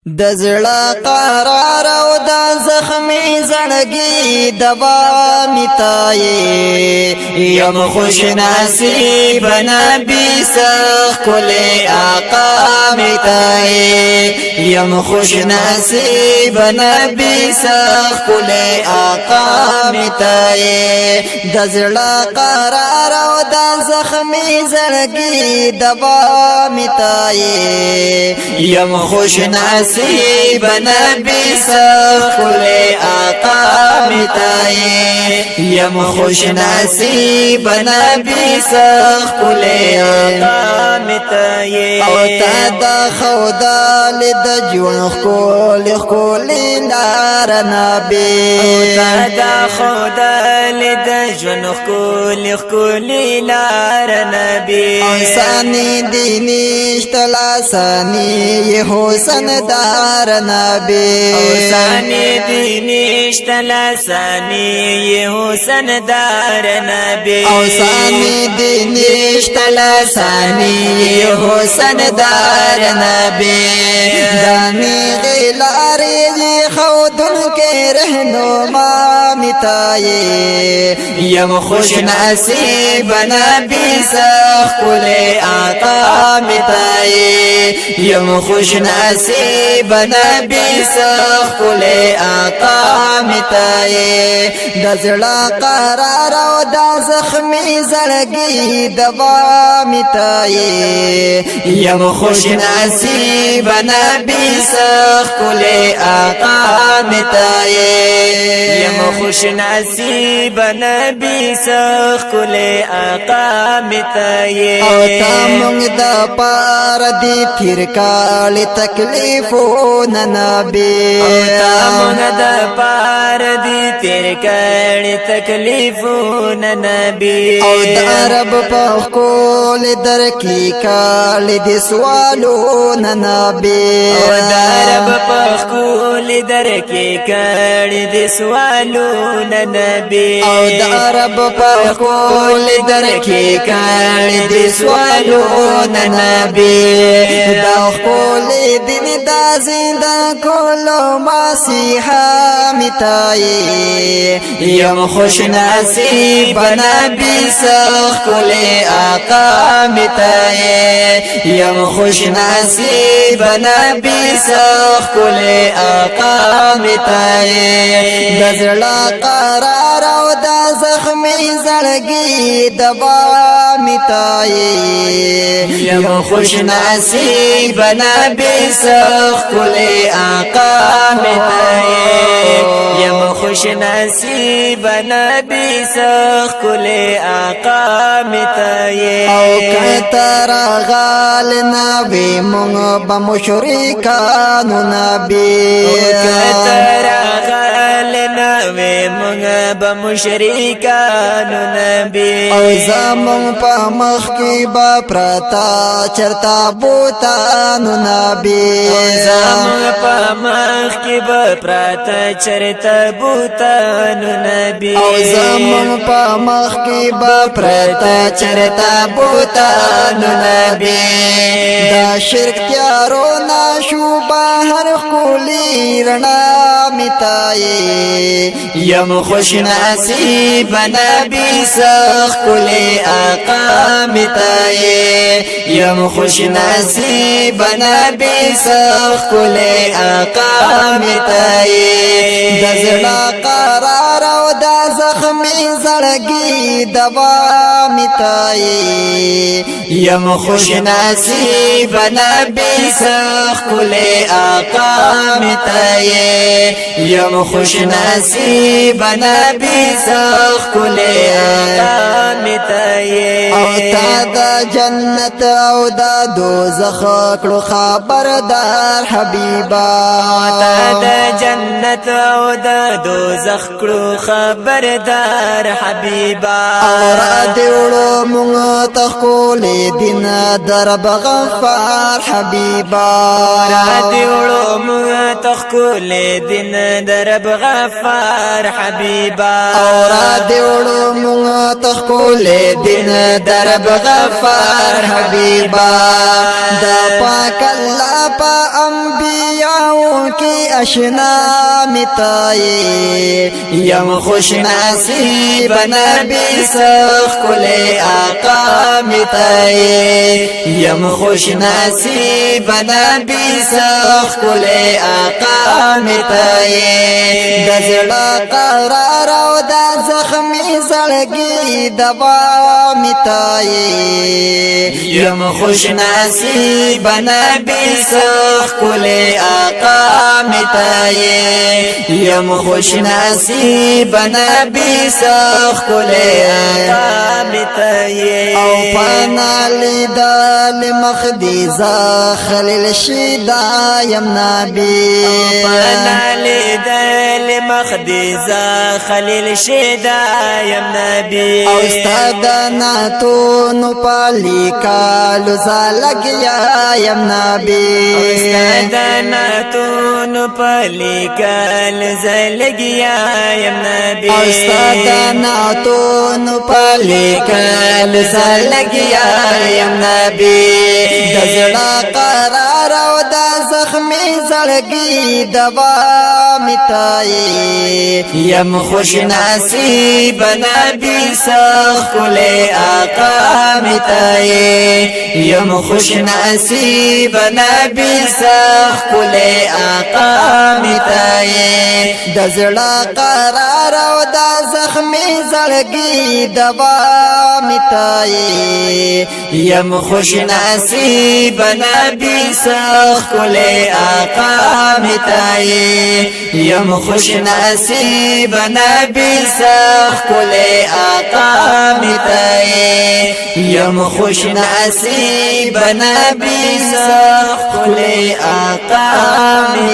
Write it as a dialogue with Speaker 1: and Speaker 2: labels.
Speaker 1: د زړه قرار او د زخمي زړګي دوا میتای یم خوش نصیب نبی سخ کل آقا میتای یم خوش نصیب نبی سخ کل آقا میتای د زړه قرار او د زخمي زړګي دوا میتای یم خوش نصیب نبی سخ کل آقا میتای یم خوش نصیب نبی سخ کل آقا میتای او تا دا خودال د جون خول خول لار نبی
Speaker 2: او تا دا خودال د جون خول خول لار نبی
Speaker 1: سانی دینشت لاسانی حسن دار نبی
Speaker 2: سانی دینشت لاسانی حسن دار نبی
Speaker 1: سانی دینشت لاسانی حسن دار نبی دانی غلاری خودن کے رہنما متائے یم خوش نصیب نبی سخ کل آقا متائے یم خوش نصیب نبی سخ کل آقا متائے د زړه قرار او د زخمي زړګي دوا متائے یم خوش نصیب نبی سخ کل آقا متائے
Speaker 2: یم خوش نصیب نبی سخ کل آقا متائے
Speaker 1: او تا مونږ د پار دی پھر کال تکلیفون نبی
Speaker 2: او تا مونږ د پار دی تیر کړي تکلیفون نبی
Speaker 1: او د رب په کول در کی کال دی سوالون نبی
Speaker 2: او د رب په کول در کی کړي دی سوالون نبی
Speaker 1: او د رب په کول در کی کړي دی سوالون نبی دا کول دین دا زنده کولو مسیحا متائے یم خوش نصیب نبی سخ کل آقا متائے یم خوش نصیب نبی سخ کل آقا متائے د زړه قرار او د زخمي زړګي دوا متائے یم خوش نصیب نبی سخ کل آقا متائے
Speaker 2: یم خوش نصیب نبی سخ کل آقا متائے
Speaker 1: او کتر غال نبی مونږ به مشرکانو نبی
Speaker 2: کتر غال نبی مونږ به مشرکانو نبی
Speaker 1: او زمون په مخ کې به پرتا چرتا بوتانو نبی
Speaker 2: زمون په مخ کې به پرتا چرتا بوتانو نبی
Speaker 1: او زمون په مخ کې به پرتا چرتا بوتانو نبی دا شرک تیارو ناشو بهر کولی رڼا متائے یم خوش نصیب نبی سخ کل آقا متائے یم خوش نصیب نبی سخ کل آقا متائے د زړه قرار او د زخمي زړګي دوا متائے یم خوش نصیب نبی سخ کل آقا متائے یم خوش نصیب نبی سخ کل آقا متائے او تا د جنت او د دوزخ کړو خبردار حبیبا
Speaker 2: تا د جنت او د دوزخ کړو خبردار حبیبا
Speaker 1: اور دیوړو مونږ تخول دین درب غفار حبیبا
Speaker 2: را دیوړو مونږ تخول دین درب غفار حبیبا
Speaker 1: اور دیوړو مونږ تخول دین درب غفار حبیبا دا پاک الله پا انبیاء کی اشنا متائے یم خوش نصیب نبی سخ کل آقا متائے یم خوش نصیب نبی سخ کل آقا متائے دزڑا قرار و دا زخمی زلگی دبا متائے یم خوش نصیب نبی سخ کل آقا متائے یم خوش نصیب نبی سخ کل آقا متائے او پانا لیدال مخدیزا خلیل شیدا یم نبی او پانا
Speaker 2: لیدال مخدیزا خلیل شیدا یم نبی
Speaker 1: او استادنا تو نو پالی کالو زالگیا یم نبی
Speaker 2: استادنا تو نو پالی کالو زالگیا یم نبی
Speaker 1: استادنا تو نو پالی کالو زالگیا یم نبی دزڑا قرار و دا زخمی زلگی دبا متائے یم خوش نصیب نبی سخ کل آقا متائے یم خوش نصیب نبی سخ کل آقا متائے دزڑا قرار و دا زخمی زلگی دبا متائے یم خوش نصیب نبی سخ کل آقا متائے یم خوش نصیب نبی سخ کل آقا متائے یم خوش نصیب نبی سخ کل آقا متائے